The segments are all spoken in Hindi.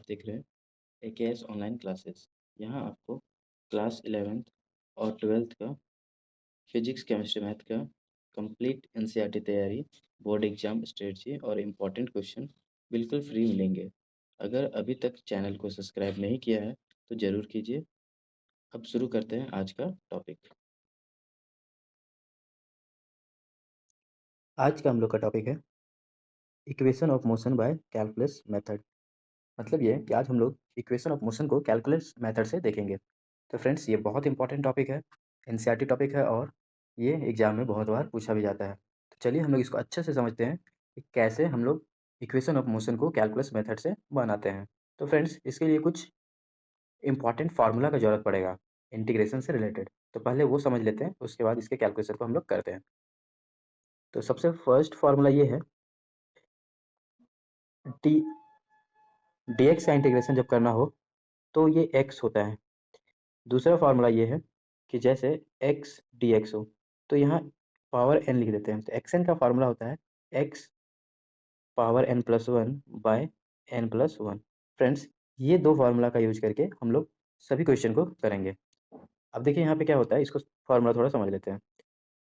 आप देख रहे हैं एकेएस ऑनलाइन क्लासेस। यहाँ आपको क्लास 11th और 12th का फिजिक्स, केमिस्ट्री, मैथ का कंप्लीट एनसीईआरटी तैयारी, बोर्ड एग्जाम स्ट्रेटजी और इम्पोर्टेंट क्वेश्चन बिल्कुल फ्री मिलेंगे। अगर अभी तक चैनल को सब्सक्राइब नहीं किया है तो ज़रूर कीजिए। अब शुरू करते हैं आज का टॉपिक। आज का हम लोग का टॉपिक है equation of motion by calculus method. मतलब ये है कि आज हम लोग इक्वेशन ऑफ मोशन को कैलकुलस मेथड से देखेंगे। तो फ्रेंड्स, ये बहुत इंपॉर्टेंट टॉपिक है, एनसीईआरटी टॉपिक है और ये एग्जाम में बहुत बार पूछा भी जाता है। तो चलिए हम लोग इसको अच्छे से समझते हैं कि कैसे हम लोग इक्वेशन ऑफ मोशन को कैलकुलस मेथड से बनाते हैं। तो फ्रेंड्स, इसके लिए कुछ इंपॉर्टेंट फार्मूला का जरूरत पड़ेगा इंटीग्रेशन से रिलेटेड। तो पहले वो समझ लेते हैं, उसके बाद इसके कैलकुलेशन को हम लोग करते हैं। तो सबसे फर्स्ट फार्मूला ये है, डी dx का इंटीग्रेशन जब करना हो तो ये x होता है। दूसरा फार्मूला ये है कि जैसे x dx हो तो यहाँ पावर n लिख देते हैं। तो xn का फार्मूला होता है x power n+1 bye n+1। Friends, ये दो फार्मूला का यूज करके हम लोग सभी क्वेश्चन को करेंगे। अब देखिए यहाँ पे क्या होता है, इसको फार्मूला थोड़ा समझ लेते हैं।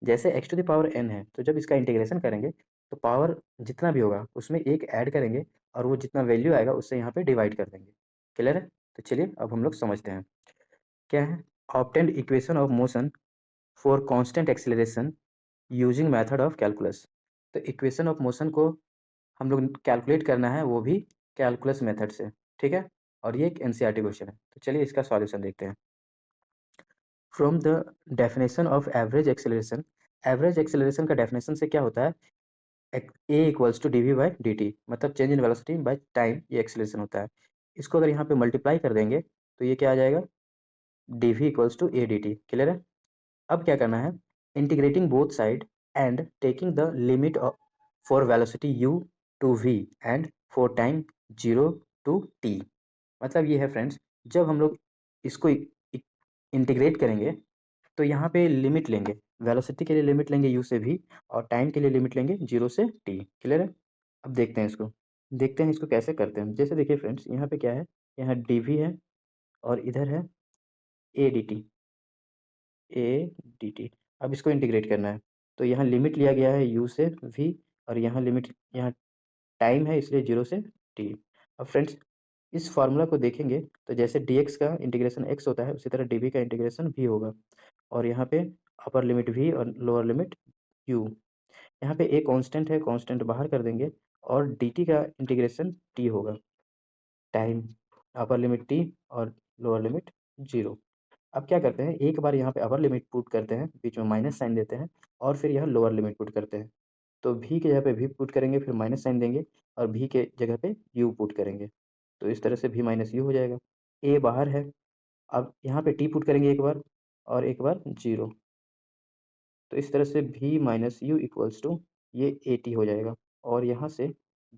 जैसे x to the power n है तो जब इसका इंटीग्रेशन करेंगे तो पावर जितना भी होगा उसमें एक ऐड करेंगे और वो जितना वैल्यू आएगा उससे यहाँ पे डिवाइड कर देंगे। क्लियर है? तो चलिए अब हम लोग समझते हैं क्या है। Obtained equation of motion for constant acceleration using method of calculus. तो इक्वेशन ऑफ मोशन को हम लोग कैलकुलेट करना है, वो भी कैलकुलस मेथड से। ठीक है, और ये एक एनसीईआरटी क्वेश्चन है। तो चलिए इसका सॉल्यूशन देखते हैं। From the definition of average acceleration का डेफिनेशन से क्या होता है, a equals to d v by d t, मतलब change in velocity by time, ये एक्सेलरेशन होता है। इसको अगर यहाँ पे मल्टीप्लाई कर देंगे तो ये क्या आ जाएगा, d v equals to a d t. Clear है? अब क्या करना है, integrating both side and taking the limit for velocity u to v and for time 0 to t. मतलब ये है फ्रेंड्स, जब हम लोग इसको इंटीग्रेट करेंगे तो यहाँ पे लिमिट लेंगे, वेलोसिटी के लिए लिमिट लेंगे u से v और टाइम के लिए लिमिट लेंगे 0 से t। क्लियर है? अब देखते हैं इसको, देखते हैं इसको कैसे करते हैं। जैसे देखिए फ्रेंड्स, यहाँ पे क्या है, यहाँ dv है और इधर है a dt, a dt। अब इसको इंटीग्रेट करना है तो यहाँ लिमिट लिया गया है u से v और यहाँ लिमिट, यहाँ टाइम है इसलिए 0 से t। अब फ्रेंड्स, इस फार्मूला को देखेंगे तो जैसे dx का इंटीग्रेशन x होता है उसी तरह dv का इंटीग्रेशन v होगा। और यहाँ पे अपर लिमिट v और लोअर लिमिट u। यहाँ पे a कांस्टेंट है, कांस्टेंट बाहर कर देंगे और dt का इंटीग्रेशन t होगा। टाइम, अपर लिमिट t और लोअर लिमिट 0। अब क्या करते हैं, एक बार यहाँ पे अपर लिमिट पुट करते हैं, बीच में माइनस साइन देते हैं और फिर यहाँ लोअर लिमिट पुट करते हैं। तो v की जगह पे v पुट करेंगे, फिर माइनस साइन देंगे और v के जगह पे u पुट करेंगे। तो इस तरह से v माइनस यू हो जाएगा। a बाहर है, अब यहाँ पे t पुट करेंगे एक बार और एक बार 0। तो इस तरह से v minus u equals to ये ए टी हो जाएगा। और यहाँ से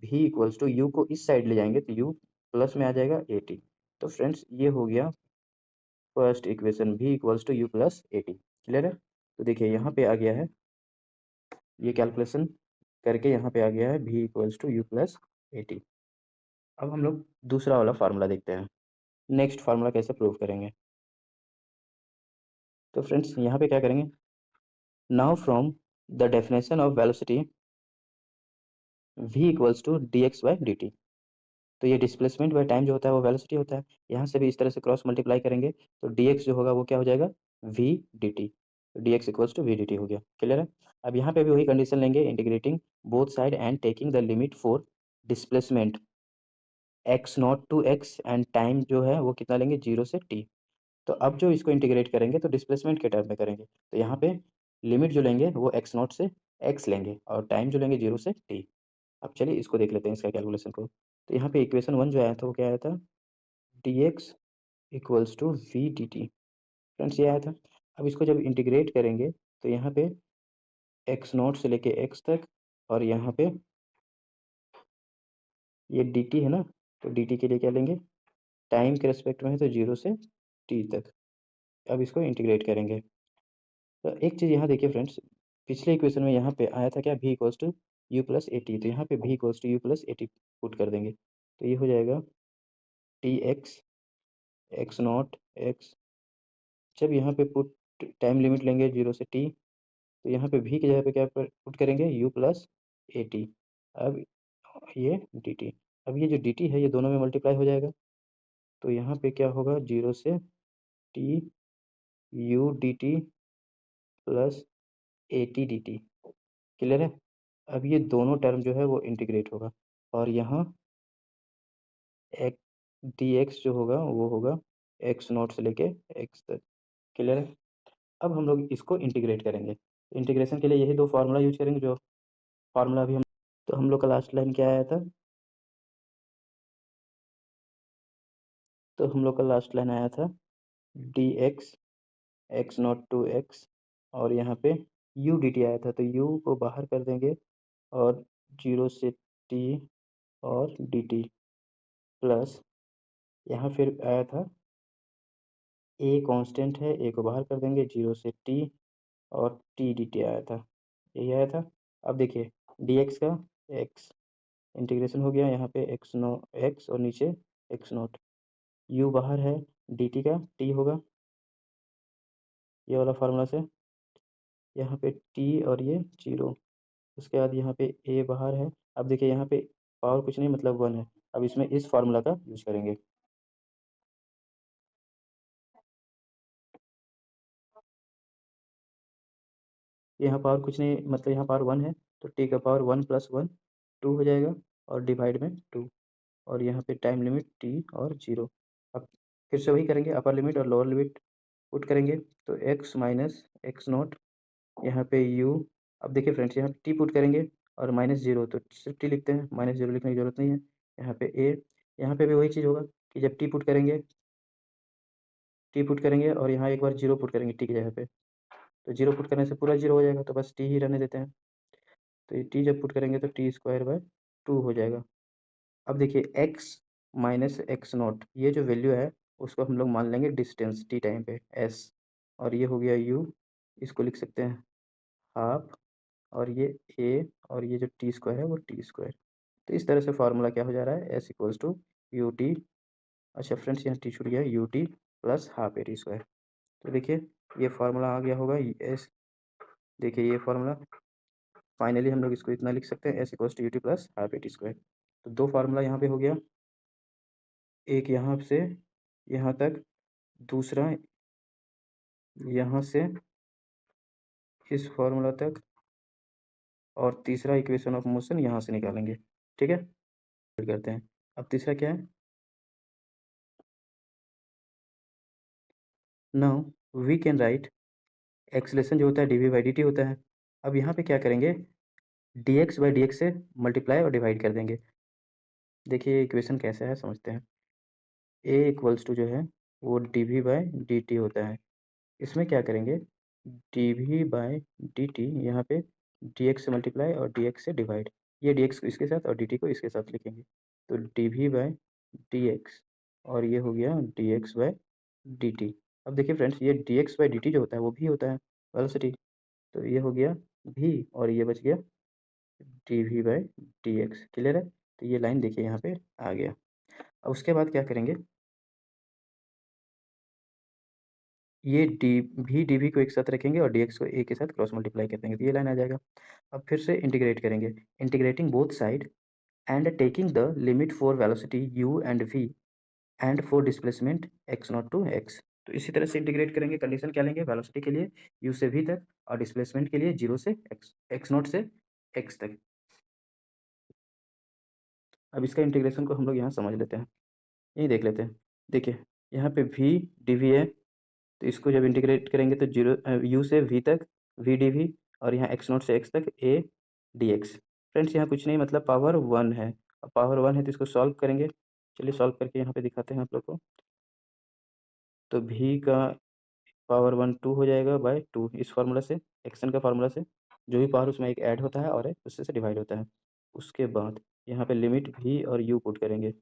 v इक्वल्स टू यू को इस साइड ले जाएंगे तो u प्लस में आ जाएगा ए टी। तो फ्रेंड्स, ये हो गया first equation, v equals to u plus a t. Clear है? तो देखिए यहाँ पे आ गया है, ये कैलकुलेशन करके यहाँ पे आ गया है v equals to u plus a t. अब हम लोग दूसरा वाला फार्मूला देखते हैं, नेक्स्ट फार्मूला कैसे प्रूव करेंगे। तो फ्रेंड्स, यहाँ पे क्या करेंगे, now from the definition of velocity v equals to d x by d t. तो ये डिस्प्लेसमेंट बाय टाइम जो होता है वो वेलोसिटी होता है। यहाँ से भी इस तरह से क्रॉस मल्टीप्लाई करेंगे तो dx जो होगा वो क्या हो जाएगा, v dt। तो dx equals to v d t हो गया। क्लियर है? अब यहाँ पे भी वही कंडीशन लेंगे, integrating both side and taking the limit for displacement x naught to x and time जो है वो कितना लेंगे, 0 से t। तो अब जो इसको इंटीग्रेट करेंगे तो डिस्प्लेसमेंट के टर्म में करेंगे। तो यहाँ पे लिमिट जो लेंगे वो x नॉट से x लेंगे और टाइम जो लेंगे 0 से t। अब चलिए इसको देख लेते हैं, इसका कैलकुलेशन को। तो यहाँ पे इक्वेशन 1 जो आया था वो क्या आया था, dx equals to v d t. Friends, ये आया था। अब इसको जब इंटीग्रेट करेंगे तो यहाँ पे एक्स नॉट से लेके एक्स तक और यहाँ पे ये डी टी है ना, तो डी टी के लिए क्या लेंगे, टाइम के रेस्पेक्ट में है तो 0 से टी तक। अब इसको इंटीग्रेट करेंगे तो एक चीज़ यहाँ देखिए फ्रेंड्स, पिछले इक्वेशन में यहाँ पे आया था क्या, v equals to u plus a t. तो यहाँ पे v equals to u plus a t put कर देंगे तो ये हो जाएगा t x x naught x. जब यहाँ पे पुट टाइम लिमिट लेंगे 0 से t, तो यहाँ पे v की जगह पे क्या पुट करेंगे u प्लस ए टी। अब ये डी टी, अब ये जो डी टी है ये दोनों में मल्टीप्लाई हो जाएगा, तो यहाँ पे क्या होगा 0 से t u D T plus a T D t. Clear है। अब ये दोनों टर्म जो है वो इंटीग्रेट होगा, और यहाँ एक डी एक्स जो होगा वो होगा एक्स नॉट से लेके एक्स तक। क्लियर है। अब हम लोग इसको इंटीग्रेट करेंगे। इंटीग्रेशन के लिए यही दो फार्मूला यूज करेंगे, जो फार्मूला अभी हम, तो हम लोग का लास्ट लाइन क्या आया था, तो हम लोग का लास्ट लाइन आया था d x x naught to x, और यहाँ पे यू डी टी आया था, तो यू को बाहर कर देंगे और 0 से टी और डी टी प्लस, यहाँ फिर आया था ए कांस्टेंट है, ए को बाहर कर देंगे 0 से टी और टी डी टी आया था, यही आया था। अब देखिए डी एक्स का एक्स इंटीग्रेशन हो गया, यहाँ पे एक्स नो एक्स और नीचे एक्स नॉट, यू बाहर है, डी टी का टी होगा ये वाला फार्मूला से, यहाँ पे टी और ये 0, उसके बाद यहाँ पे ए बाहर है। अब देखिए यहाँ पे पावर कुछ नहीं मतलब 1 है, अब इसमें इस फार्मूला का यूज करेंगे। यहाँ पावर कुछ नहीं मतलब यहाँ पावर 1 है, तो टी का पावर 1 प्लस 1 2 हो जाएगा, और डिवाइड में 2, और यहाँ पे टाइम लिमिट टी और 0। अब फिर से वही करेंगे, अपर लिमिट और लोअर लिमिट पुट करेंगे, तो एक्स माइनस एक्स नॉट, यहाँ पे यू, अब देखिए फ्रेंड्स यहाँ टी पुट करेंगे और -0, तो सिर्फ टी लिखते हैं, -0 लिखने की जरूरत नहीं है। यहाँ पे ए, यहाँ पे भी वही चीज़ होगा कि जब टी पुट करेंगे और यहाँ एक बार 0 पुट करेंगे टी की जगह पे, तो 0 पुट करने से पूरा 0 हो जाएगा, तो बस टी ही रहने देते हैं। तो ये टी जब पुट करेंगे तो टी स्क्वायर बाय 2 हो जाएगा। अब देखिए एक्स माइनस एक्स नॉट, ये जो वैल्यू है उसको हम लोग मान लेंगे डिस्टेंस टी टाइम पे एस, और ये हो गया यू, इसको लिख सकते हैं हाफ, और ये ए, और ये जो टी स्क्वायर है वो टी स्क्वायर। तो इस तरह से फार्मूला क्या हो जा रहा है, s equals to u t, अच्छा फ्रेंड्स यहाँ टी छूट गया, u t plus half a t square. तो देखिए ये फार्मूला आ गया होगा एस, देखिए ये फार्मूला, फाइनली हम लोग इसको इतना लिख सकते हैं, s equals to u t plus half a t square. तो दो फार्मूला यहाँ पे हो गया, एक यहाँ से यहाँ तक, दूसरा यहाँ से इस फार्मूला तक, और तीसरा इक्वेशन ऑफ मोशन यहाँ से निकालेंगे। ठीक है, करते हैं। अब तीसरा क्या है, now we can write, acceleration जो होता है डी बाई डी टी होता है। अब यहाँ पे क्या करेंगे, D x by d x से मल्टीप्लाई और डिवाइड कर देंगे। देखिए इक्वेशन कैसा है समझते हैं। ए इक्वल्स टू जो है वो d v by d t होता है, इसमें क्या करेंगे d v by d t, यहाँ पे डी एक्स से मल्टीप्लाई और डी एक्स से डिवाइड, ये डी एक्स को इसके साथ और डी टी को इसके साथ लिखेंगे, तो d v by d x, और ये हो गया d x by d t. अब देखिए फ्रेंड्स ये d x by d t जो होता है वो भी होता है वेलोसिटी, तो ये हो गया भी, और ये बच गया d v by d x. Clear है। तो ये लाइन देखिए यहाँ पे आ गया। अब उसके बाद क्या करेंगे, ये डी वी को एक साथ रखेंगे और डी एक्स को ए के साथ क्रॉस मल्टीप्लाई कर देंगे, तो ये लाइन आ जाएगा। अब फिर से इंटीग्रेट करेंगे, integrating both side and taking the limit for velocity u and v and for displacement x naught to x. तो इसी तरह से इंटीग्रेट करेंगे, कंडीशन क्या लेंगे, वेलोसिटी के लिए यू से वी तक, और डिस्प्लेसमेंट के लिए 0 से एक्स नॉट से एक्स तक। अब इसका इंटीग्रेशन को हम लोग यहाँ समझ लेते हैं, यही देख लेते हैं। देखिए यहाँ पे वी डी वी है, तो इसको जब इंटीग्रेट करेंगे तो 0 यू से वी तक वी डी वी, और यहाँ एक्स नॉट से एक्स तक ए डी एक्स। फ्रेंड्स यहाँ कुछ नहीं मतलब पावर 1 है, अब पावर 1 है तो इसको सॉल्व करेंगे, चलिए सॉल्व करके यहाँ पे दिखाते हैं आप लोग को। तो भी का पावर 1 2 हो जाएगा बाय 2, इस फार्मूला से, एक्शन का फार्मूला से, जो भी पावर उसमें एक ऐड होता है और एक उससे से डिवाइड होता है। उसके बाद यहाँ पे लिमिट भी और यू पुट करेंगे,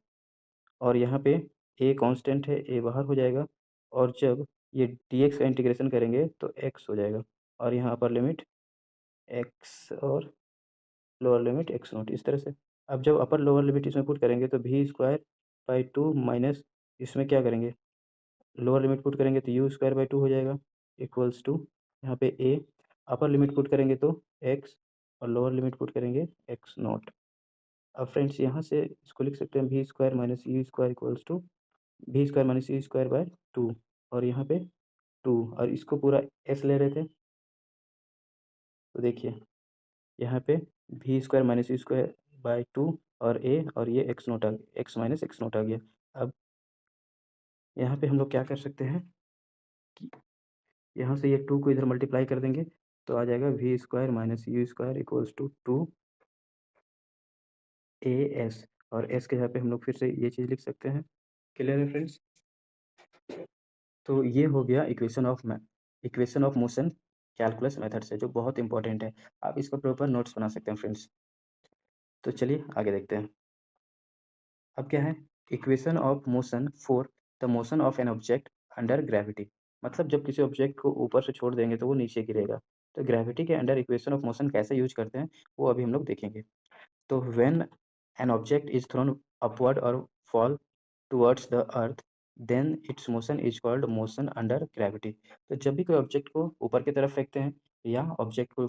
और यहाँ पे ए कांस्टेंट है, ए बाहर हो जाएगा, और जब ये डी एक्स का इंटीग्रेशन करेंगे तो एक्स हो जाएगा, और यहाँ अपर लिमिट एक्स और लोअर लिमिट एक्स नॉट, इस तरह से। अब जब अपर लोअर लिमिट इसमें पुट करेंगे तो भी स्क्वायर बाई 2 माइनस इसमें क्या करेंगे, लोअर लिमिट पुट करेंगे तो यू स्क्वायर बाई 2 हो जाएगा इक्वल्स टू यहाँ पे ए, अपर लिमिट पुट करेंगे तो एक्स और लोअर लिमिट पुट करेंगे एक्स नॉट। अब फ्रेंड्स यहाँ से इसको लिख सकते हैं v square minus u square equals to v square minus u square by 2 और यहाँ पे 2 और इसको पूरा एस ले रहे थे तो देखिए यहाँ पे v square minus u square by 2 और ए और ये एक्स नोट आ गया, एक्स माइनस एक्स नोट आ गया। अब यहाँ पे हम लोग क्या कर सकते हैं कि यहाँ से ये 2 को इधर मल्टीप्लाई कर देंगे तो आ जाएगा v square minus u square equals to 2 a s और एस के जगह पे हम लोग फिर से ये चीज़ लिख सकते हैं। क्लियर है फ्रेंड्स? तो ये हो गया equation of motion calculus method से, जो बहुत इंपॉर्टेंट है। आप इसको प्रॉपर नोट्स बना सकते हैं फ्रेंड्स। तो चलिए आगे देखते हैं। अब क्या है, equation of motion for the motion of an object under gravity. मतलब जब किसी ऑब्जेक्ट को ऊपर से छोड़ देंगे तो वो नीचे गिरेगा। तो ग्रेविटी के अंडर इक्वेशन ऑफ मोशन कैसे यूज करते हैं वो अभी हम लोग देखेंगे। तो when an object is thrown upward और fall towards the earth then its motion is called motion under gravity. तो जब भी कोई ऑब्जेक्ट को ऊपर की तरफ फेंकते हैं या ऑब्जेक्ट को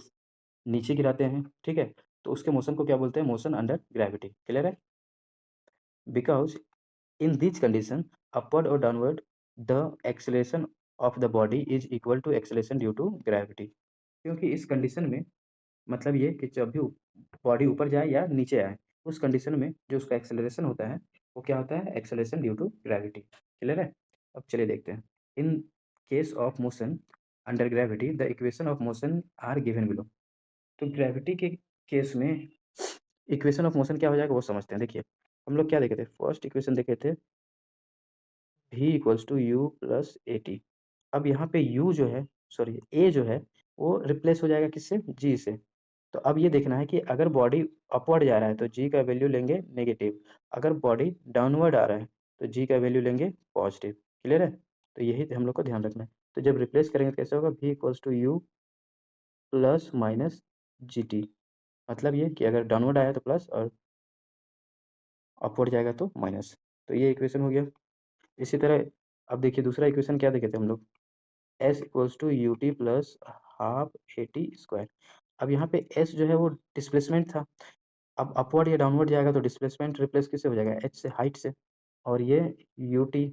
नीचे गिराते हैं, ठीक है, तो उसके मोशन को क्या बोलते हैं, मोशन अंडर ग्रेविटी। क्लियर है? Because in this condition, upward or downward, the acceleration of the body is equal to acceleration due to gravity। क्योंकि इस कंडीशन में मतलब ये कि जब भी बॉडी ऊपर जाए या नीचे आए, उस कंडीशन में जो उसका एक्सेलरेशन होता है वो क्या होता है, acceleration due to gravity. Clear है? अब चलिए देखते हैं। In case of motion under gravity the equation of motion are given below. तो ग्रेविटी के केस में इक्वेशन ऑफ मोशन क्या हो जाएगा वो समझते हैं। देखिए हम लोग क्या देखे थे, फर्स्ट इक्वेशन देखे थे v equals to u plus a t. अब यहाँ पे u जो है, सॉरी a जो है वो रिप्लेस हो जाएगा किससे, g से। तो अब ये देखना है कि अगर बॉडी अपवर्ड जा रहा है तो g का वैल्यू लेंगे नेगेटिव, अगर बॉडी डाउनवर्ड आ रहा है तो g का वैल्यू लेंगे पॉजिटिव। क्लियर है? तो यही हम लोग को ध्यान रखना है। तो जब रिप्लेस करेंगे तो कैसे होगा, v equals to u plus minus g t. मतलब ये कि अगर डाउनवर्ड आया तो प्लस और अपवर्ड जाएगा तो माइनस। तो ये इक्वेशन हो गया। इसी तरह अब देखिए दूसरा इक्वेशन क्या देखे थे हम लोग, s equals to u t plus half a t square. अब यहाँ पे एस जो है वो डिस्प्लेसमेंट था, अब अपवर्ड या डाउनवर्ड जाएगा तो डिस्प्लेसमेंट रिप्लेस किससे हो जाएगा, एच से, हाइट से। और ये you t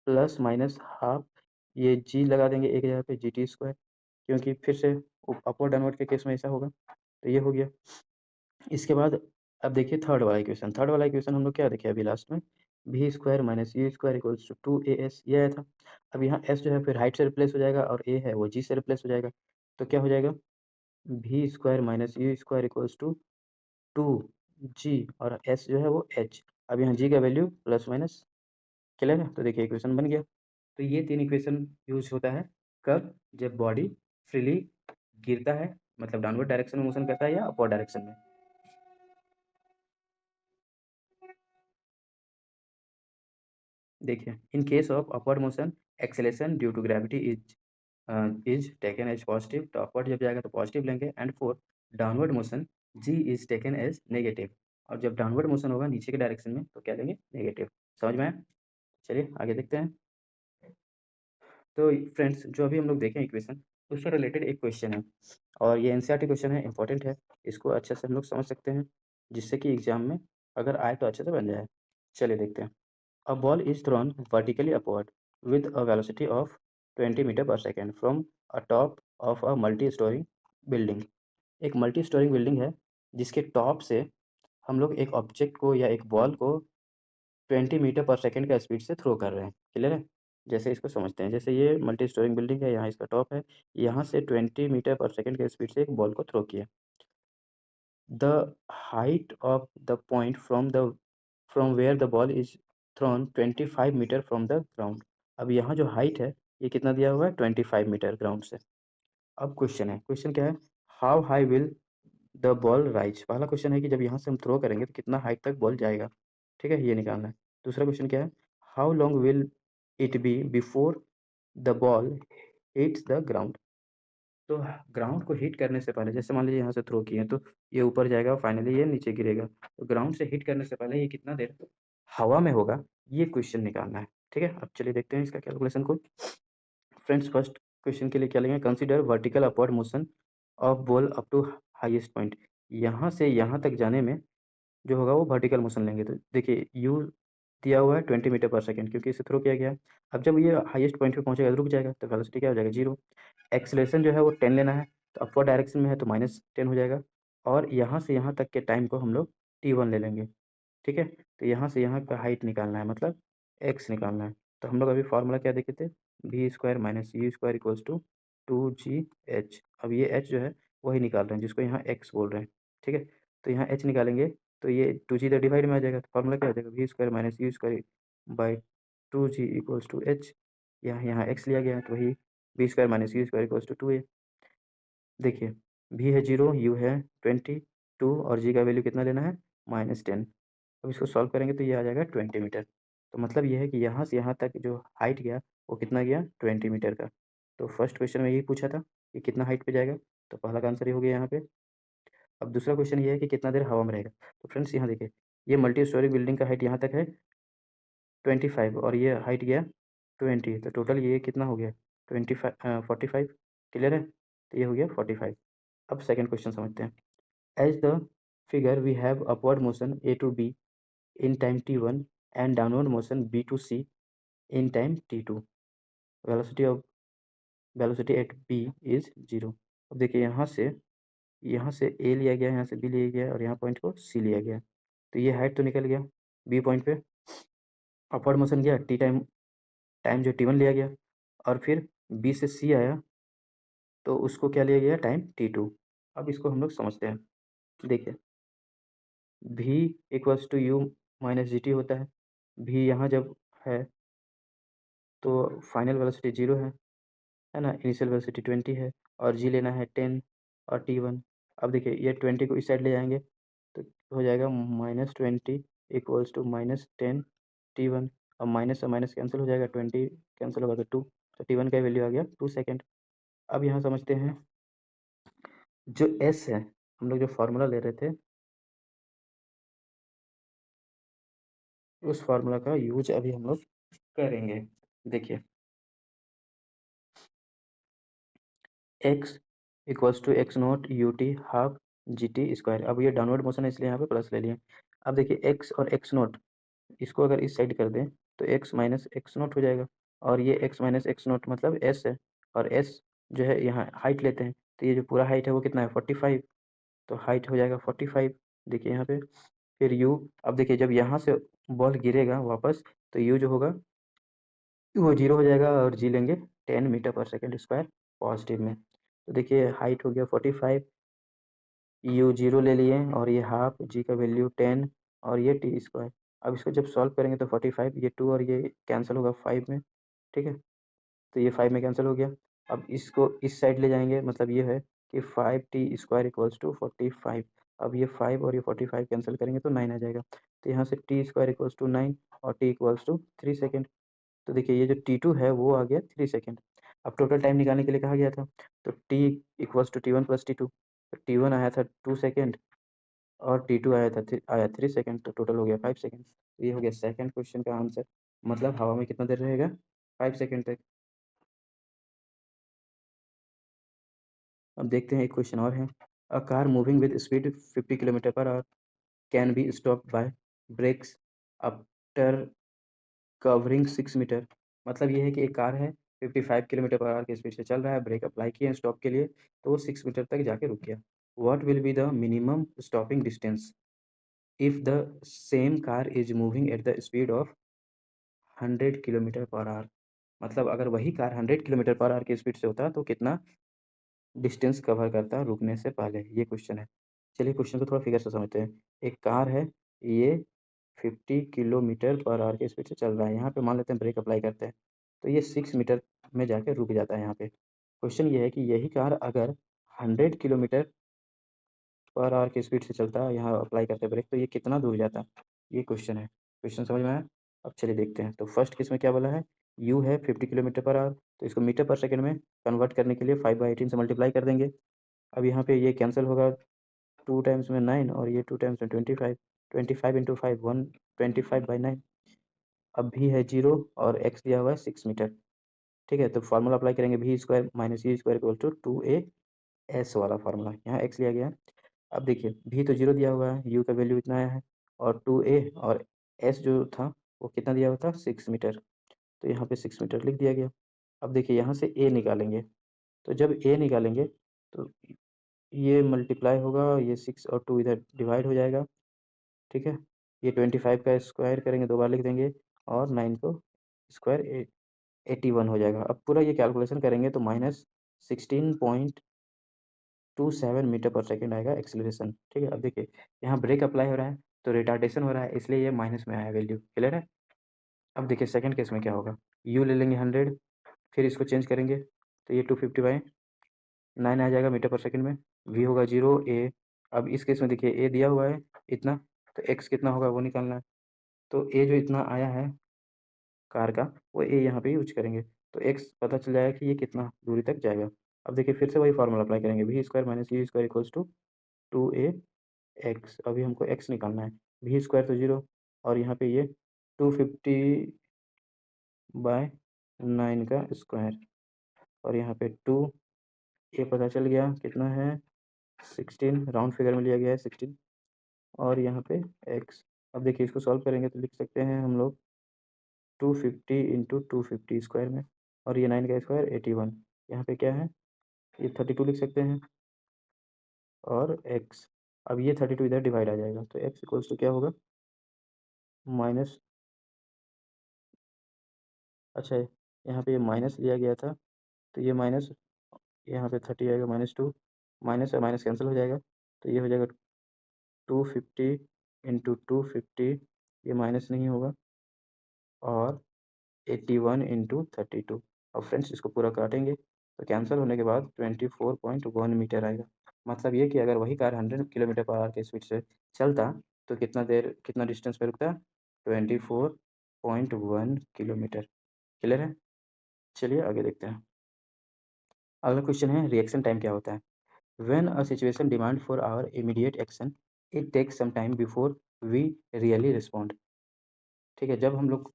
plus minus half, ये जी लगा देंगे एक जगह पे जी टी स्क्वायर, क्योंकि फिर से अपवर्ड डाउनवर्ड के केस में ऐसा होगा। तो ये हो गया। इसके बाद अब देखिए थर्ड वाला इक्वेशन हम लोग क्या देखे अभी लास्ट में, v square minus u square equals to 2as, ये आया था। अब यहाँ s जो है फिर हाइट से रिप्लेस हो जाएगा और a है वो g से रिप्लेस हो जाएगा। तो क्या हो जाएगा, v square minus u square equals to 2g और s जो है वो h। अब यहाँ g का वैल्यू प्लस माइनस। क्लियर है? तो देखिए इक्वेशन बन गया। तो ये 3 इक्वेशन यूज होता है कब, जब बॉडी फ्रीली गिरता है, मतलब डाउनवर्ड डायरेक्शन में मोशन करता है या अपवर्ड डायरेक्शन में। देखिए in case of upward motion acceleration due to gravity is taken as positive, तो अपवर्ड जब जाएगा तो पॉजिटिव लेंगे, and for downward motion g is taken as negative, और जब डाउनवर्ड मोशन होगा नीचे के डायरेक्शन में तो क्या लेंगे, नेगेटिव। समझ में आया? चलिए आगे देखते हैं। तो फ्रेंड्स जो अभी हम लोग देखें इक्वेशन, उससे रिलेटेड एक क्वेश्चन है और ये एनसीईआरटी क्वेश्चन है, इंपॉर्टेंट है। इसको अच्छे से हम लोग समझ सकते हैं जिससे कि एग्जाम में अगर आए तो अच्छे से बन जाए। चलिए देखते हैं। A ball is thrown vertically upward with a velocity of 20 metre पर second from a top of a multi-story building। एक मल्टी स्टोरिंग बिल्डिंग है जिसके टॉप से हम लोग एक ऑब्जेक्ट को या एक बॉल को 20 मीटर पर सेकेंड का स्पीड से थ्रो कर रहे हैं। क्लियर है? जैसे इसको समझते हैं, जैसे ये मल्टी स्टोरिंग बिल्डिंग है, यहाँ इसका टॉप है, यहाँ से 20 मीटर पर सेकेंड के स्पीड से एक बॉल को थ्रो किया। The height of the point from where the ball is thrown 25 metre from the ground। अब यहाँ जो हाइट है ये कितना दिया हुआ है, 25 मीटर ग्राउंड से। अब क्वेश्चन है, क्वेश्चन क्या है, how high will the ball rise. पहला क्वेश्चन है कि जब यहाँ से हम थ्रो करेंगे तो कितना हाइट तक बॉल जाएगा, ठीक है, ये निकालना है। दूसरा क्वेश्चन क्या है, how long will it be before the ball hits the ground. तो ग्राउंड को हिट करने से पहले, जैसे मान लीजिए यहाँ से थ्रो किए तो ये ऊपर जाएगा और फाइनली ये नीचे गिरेगा, तो ग्राउंड से हिट करने से पहले ये कितना देर हवा में होगा ये क्वेश्चन निकालना है, ठीक है। अब चलिए देखते हैं इसका कैलकुलेशन को। फ्रेंड्स फर्स्ट क्वेश्चन के लिए क्या लेंगे, consider vertical upward motion of ball up to highest point. यहाँ से यहाँ तक जाने में जो होगा वो वर्टिकल मोशन लेंगे। तो देखिए यू दिया हुआ है 20 मीटर पर सेकंड, क्योंकि इसे थ्रो किया गया है। अब जब ये हाईएस्ट पॉइंट पे पहुंचेगा तो रुक जाएगा, तो वेलोसिटी क्या हो जाएगा 0। एक्सेलरेशन जो है वो 10 लेना है, तो अपवर्ड डायरेक्शन में है तो -10 हो जाएगा। और यहाँ से यहाँ तक के टाइम को हम लोग t1 ले लेंगे, ठीक है। तो यहाँ से यहाँ का हाइट निकालना है, मतलब x निकालना है। तो हम लोग अभी फार्मूला क्या देखे थे, v square minus u square equals to 2gh। अब ये h जो है वही निकाल रहे हैं जिसको यहाँ x बोल रहे हैं, ठीक है। तो यहाँ h निकालेंगे तो ये 2g तो डिवाइड में आ जाएगा, तो फार्मूला क्या हो जाएगा, v square minus u square by 2g equals to h। यहाँ x लिया गया है तो वही v square minus u square equals to 2a। देखिए v है 0, u है 20, 2 और g का वैल्यू कितना लेना है -10। अब इसको सॉल्व करेंगे तो ये आ जाएगा 20 मीटर। तो मतलब ये है कि यहाँ से यहाँ तक जो हाइट गया वो कितना गया 20 मीटर का। तो फर्स्ट क्वेश्चन में यही पूछा था कि कितना हाइट पे जाएगा, तो पहला का आंसर ही हो गया यहाँ पे। अब दूसरा क्वेश्चन ये है कि कितना देर हवा में रहेगा। तो फ्रेंड्स यहाँ देखिए ये मल्टी स्टोरी बिल्डिंग का हाइट यहाँ तक है 25 और ये हाइट गया 20, तो टोटल ये कितना हो गया 45। क्लियर है, तो ये हो गया 45। अब सेकंड क्वेश्चन समझते हैं। As the figure we have upward motion a to b in time t1 and downward motion b to c in time t2, velocity at b is 0। अब देखिए यहाँ से a लिया गया, यहाँ से b लिया गया और यहाँ पॉइंट को c लिया गया। तो ये हाइट तो निकल गया b पॉइंट पे, अपवर्ड मोशन गया टी टाइम टाइम जो t1 लिया गया, और फिर b से c आया तो उसको क्या लिया गया टाइम t2। अब इसको हम लोग समझते हैं। देखिए v equals to u minus g t होता है। v यहाँ जब है तो फाइनल वेलोसिटी 0 है ना, इनिशियल वेलोसिटी 20 है और जी लेना है 10 और t1। अब देखिए ये 20 को इस साइड ले जाएंगे तो हो जाएगा -20 इक्वल्स टू -10 t1। अब माइनस से माइनस कैंसिल हो जाएगा, 20 कैंसिल होगा तो 2, तो t1 का वैल्यू आ गया 2 सेकेंड। अब यहाँ समझते हैं जो s है, हम लोग जो फार्मूला ले रहे थे उस फार्मूला का यूज अभी हम लोग करेंगे। देखिए x equals to x naught u t half g t square. अब ये डाउनवर्ड मोशन है इसलिए यहाँ पे प्लस ले लिए। अब देखिए x और एक्स नॉट इसको अगर इस साइड कर दें तो x माइनस एक्स नॉट हो जाएगा, और ये x माइनस एक्स नॉट मतलब s है, और s जो है यहाँ हाइट लेते हैं तो ये जो पूरा हाइट है वो कितना है 45, तो हाइट हो जाएगा 45। देखिए यहाँ पे फिर u, अब देखिए जब यहाँ से बॉल गिरेगा वापस तो u जो होगा वो 0 हो जाएगा और जी लेंगे 10 मीटर पर सेकेंड स्क्वायर पॉजिटिव में। तो देखिए हाइट हो गया 45, यू 0 ले लिए और ये हाफ, जी का वैल्यू 10 और ये टी स्क्वायर। अब इसको जब सॉल्व करेंगे तो 45, ये 2 और ये कैंसिल होगा 5 में, ठीक है। तो ये 5 में कैंसिल हो गया। अब इसको इस साइड ले जाएंगे, मतलब ये है कि 5t स्क्वायर इक्वल्स टू 45। अब ये 5 और ये 45 कैंसिल करेंगे तो 9 आ जाएगा। तो यहाँ से टी स्क्वायर इक्वल्स टू 9 और टी इक्वल्स टू 3 सेकेंड। तो देखिए ये जो T2 है वो आ गया 3 सेकेंड। अब टोटल टाइम निकालने के लिए कहा गया था, तो T equals to T1 plus T2। तो T1 आया था 2 सेकेंड और T2 आया 3 सेकेंड, तो टोटल हो गया 5 सेकेंड। तो ये हो गया सेकेंड क्वेश्चन का आंसर, मतलब हवा में कितना देर रहेगा 5 सेकेंड तक। अब देखते हैं एक क्वेश्चन और है। A car moving with speed 50 kilometre per hour can be stopped by brakes after covering 6 metre. मतलब ये है कि एक कार है 55 किलोमीटर पर आवर की स्पीड से चल रहा है, ब्रेक अप्लाई किए स्टॉप के लिए तो वो 6 मीटर तक जाके रुक गया। What will be the minimum stopping distance if the same car is moving at the speed of 100 kilometre per our. मतलब अगर वही कार 100 किलोमीटर पर आवर की स्पीड से होता तो कितना डिस्टेंस कवर करता रुकने से पहले, ये क्वेश्चन है। चलिए क्वेश्चन को थोड़ा फिगर से समझते हैं। एक कार है, ये 50 किलोमीटर पर आवर की स्पीड से चल रहा है, यहाँ पे मान लेते हैं ब्रेक अप्लाई करते हैं तो ये 6 मीटर में जाके रुक जाता है यहाँ पे। क्वेश्चन ये है कि यही कार अगर 100 किलोमीटर पर आवर की स्पीड से चलता है, यहाँ अप्लाई करते ब्रेक, तो ये कितना दूर जाता, ये क्वेश्चन है। क्वेश्चन समझ में आया। अब चलिए देखते हैं। तो फर्स्ट केस में क्या बोला है, यू है 50 किलोमीटर पर आवर, तो इसको मीटर पर सेकंड में कन्वर्ट करने के लिए 5/18 से मल्टीप्लाई कर देंगे। अब यहाँ पे ये कैंसिल होगा, 2 टाइम्स में 9 और ये 2 टाइम्स में 25, 25 इंटू 5 125/9। अब भी है 0 और x दिया हुआ है 6 मीटर। ठीक है, तो फार्मूला अप्लाई करेंगे v square minus u square equal to 2as वाला फार्मूला, यहाँ x लिया गया है। अब देखिए v तो 0 दिया हुआ है, u का वैल्यू इतना आया है और 2a और s जो था वो कितना दिया हुआ था 6 मीटर, तो यहाँ पे 6 मीटर लिख दिया गया। अब देखिए यहाँ से a निकालेंगे, तो जब a निकालेंगे तो ये मल्टीप्लाई होगा, ये 6 और 2 इधर डिवाइड हो जाएगा। ठीक है, ये 25 का स्क्वायर करेंगे, 2 बार लिख देंगे और 9 को स्क्वायर 81 हो जाएगा। अब पूरा ये कैलकुलेशन करेंगे तो माइनस 16.27 मीटर पर सेकंड आएगा एक्सेलरेशन। ठीक है, अब देखिए यहाँ ब्रेक अप्लाई हो रहा है तो रिटार्डेशन हो रहा है, इसलिए ये माइनस में आया वैल्यू। क्लियर है? अब देखिए सेकंड केस में क्या होगा, यू ले लेंगे 100, फिर इसको चेंज करेंगे तो ये 250/9 आ जाएगा मीटर पर सेकंड में। वी होगा 0 ए, अब इस केस में देखिए ए दिया हुआ है इतना, तो एक्स कितना होगा वो निकालना है। तो ए जो इतना आया है कार का, वो ए यहाँ पे यूज करेंगे, तो एक्स पता चल जाएगा कि ये कितना दूरी तक जाएगा। अब देखिए फिर से वही फार्मूला अप्लाई करेंगे, v square minus u square equals to 2a x. अभी हमको एक्स निकालना है, वी स्क्वायर तो 0 और यहाँ पे ये 250/9 का स्क्वायर और यहाँ पे 2 ए पता चल गया कितना है 16, राउंड फिगर में लिया गया है 16 और यहाँ पे एक्स। अब देखिए इसको सॉल्व करेंगे तो लिख सकते हैं हम लोग 250 इंटू 250 स्क्वायर में, और ये 9 का स्क्वायर 81, यहाँ पे क्या है ये 32 लिख सकते हैं और एक्स। अब ये 32 इधर डिवाइड आ जाएगा तो एक्स इक्वल्स टू क्या होगा माइनस, अच्छा यहाँ पे ये माइनस लिया गया था तो ये माइनस, यहाँ पे 30 आएगा -2, माइनस और माइनस कैंसिल हो जाएगा तो ये हो जाएगा 250 इंटू 250, ये माइनस नहीं होगा, और 81 इंटू 32। अब फ्रेंड्स इसको पूरा काटेंगे तो कैंसिल होने के बाद 24.1 मीटर आएगा। मतलब ये कि अगर वही कार 100 किलोमीटर पर आवर के स्पीड से चलता तो कितना देर कितना डिस्टेंस पे रुकता, 24.1 किलोमीटर। क्लियर है? चलिए आगे देखते हैं। अगला क्वेश्चन है रिएक्शन टाइम क्या होता है। When a situation demand for our immediate action it takes some time before we really respond. ठीक है, जब हम लोग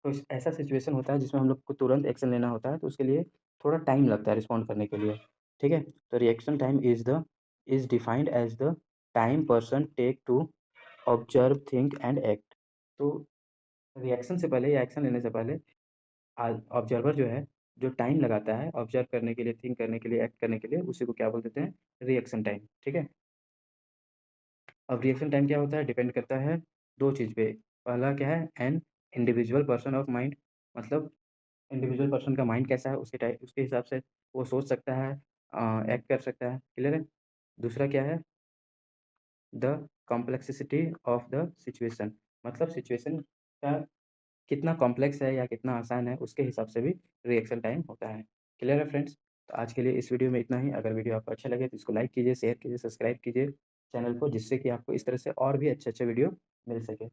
तो ऐसा सिचुएशन होता है जिसमें हम लोग को तुरंत एक्शन लेना होता है तो उसके लिए थोड़ा टाइम लगता है रिस्पॉन्ड करने के लिए। ठीक है, तो reaction time is defined as the time person take to observe think and act. तो रिएक्शन से पहले या एक्शन लेने से पहले ऑब्जर्वर जो है जो टाइम लगाता है ऑब्जर्व करने के लिए, थिंक करने के लिए, एक्ट करने के लिए, उसी को क्या बोल देते हैं रिएक्शन टाइम। ठीक है, अब रिएक्शन टाइम क्या होता है डिपेंड करता है दो चीज़ पे। पहला क्या है an individual person of mind, मतलब इंडिविजुअल पर्सन का माइंड कैसा है उसके टाइप उसके हिसाब से वो सोच सकता है, एक्ट कर सकता है। क्लियर है? दूसरा क्या है the complexity of the situation, मतलब सिचुएशन का कितना कॉम्प्लेक्स है या कितना आसान है उसके हिसाब से भी रिएक्शन टाइम होता है। क्लियर है फ्रेंड्स? तो आज के लिए इस वीडियो में इतना ही। अगर वीडियो आपको अच्छा लगे तो इसको लाइक कीजिए, शेयर कीजिए, सब्सक्राइब कीजिए चैनल को, जिससे कि आपको इस तरह से और भी अच्छे-अच्छे वीडियो मिल सके।